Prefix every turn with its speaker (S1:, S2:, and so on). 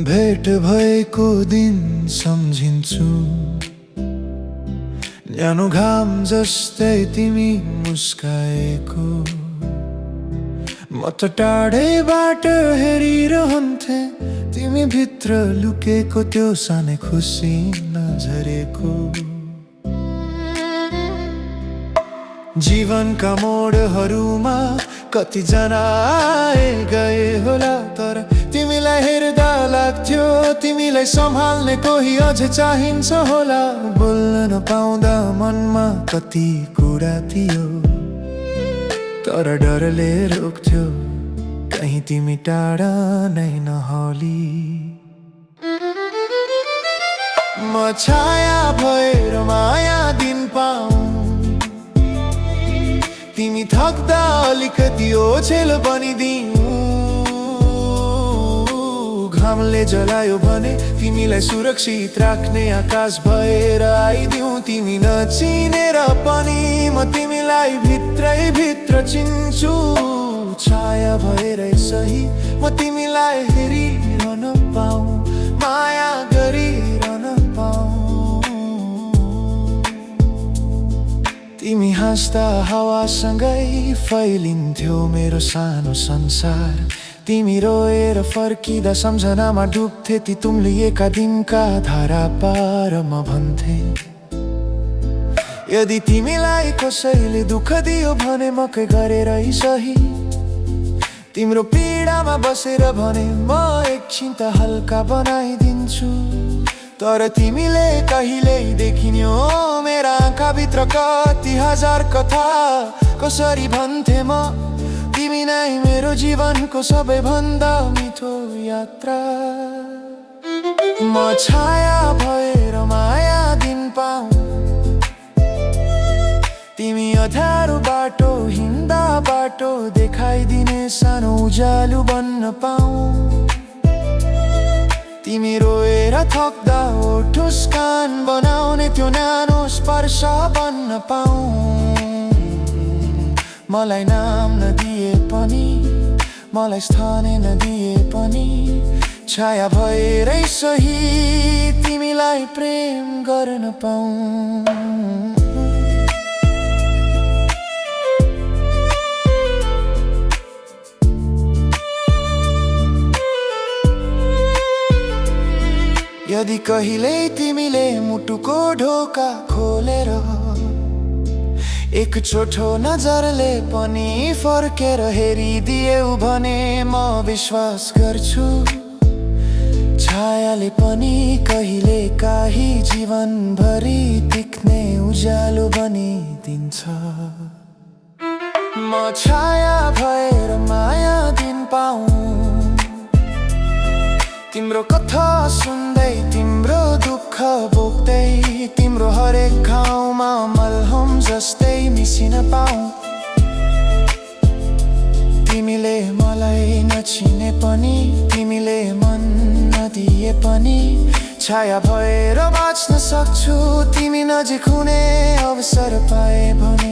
S1: भेट भएको दिन सम्झिन्छु, न्यानो घाम जस्तै तिमी मुस्काएको। म त टाढैबाट हेरिरहन्थे, तिमी भित्र लुकेको त्यो सानै खुसी नझरेको। जीवनका मोडहरूमा कतिजना आए गए होला, तर तिमीलाई हेर्दा लाग्थ्यो तिमीलाई सम्हाल्ने कोही अझ चाहिन्छ होला। बोल्न नपाउँदा मनमा कति कुरा थियो, तर डरले रोक्थ्यो कहीँ तिमी टाढा नै नहली। म छाया भएर माया दिन पाऊँ, तिमी थक्दा अलिकति ओछेल बनिदिऊ। घामले जलायो भने तिमीलाई सुरक्षित राख्ने आकाश भएर आइदिऊ। तिमी नचिनेर पनि म तिमीलाई भित्रै भित्र चिन्छु। छाया भएरै सही म तिमीलाई हेरिरहन पाऊँ, माया गरिरहन पाऊँ। तिमी हाँस्दा हावासँगै फैलिन्थ्यो मेरो सानो संसार। तिमी रोएर फर्किँदा सम्झनामा डुब्थे ती तुम्लिएका दिनका धारा पार। म भन्थे यदि तिमीलाई कसैले दुःख दियो भने मकै गरेरै सही। तिम्रो पीडामा बसेर भने म एकछिन त हल्का बनाइदिन्छु। तर तिमीले कहिल्यै देखिन्यौ मेरा आँखाभित्र कति हजार कथा। कसरी भन्थे म तिमी नै मेरो जीवनको सबैभन्दा मिठो यात्रा। म छाया भएर माया दिन पाऊँ, तिमी अँध्यारो बाटो हिँड्दा बाटो देखाइदिने सानो उज्यालो बन्न पाऊँ। तिमी रोएर थक्दा ओठ मुस्कान बनाउने त्यो न्यानो स्पर्श बन्न पाऊँ। मलाई नाम नदिए पनि, मलाई स्थान नदिए पनि, छाया भएरै सही तिमीलाई प्रेम गर्न पाऊँ। यदि कहिल्यै तिमीले मुटुको ढोका खोलेर एक छोटो नजरले पनि फर्केर हेरिदियौ भने म विश्वास गर्छु छायाले पनि कहिले काहीँ जीवनभरि टिक्ने उज्यालो बनिदिन्छ। म छाया भएर माया दिन पाऊँ, तिम्रो कथा सुन्दै तिम्रो दुःख बोक्दै तिम्रो हरेक घाउमा मलहम जस्तै मिसिन पाऊँ। तिमीले मलाई नचिने पनि, तिमीले मन नदिए पनि, छाया भएर बाँच्न सक्छु तिमी नजिक हुने अवसर पाए भने।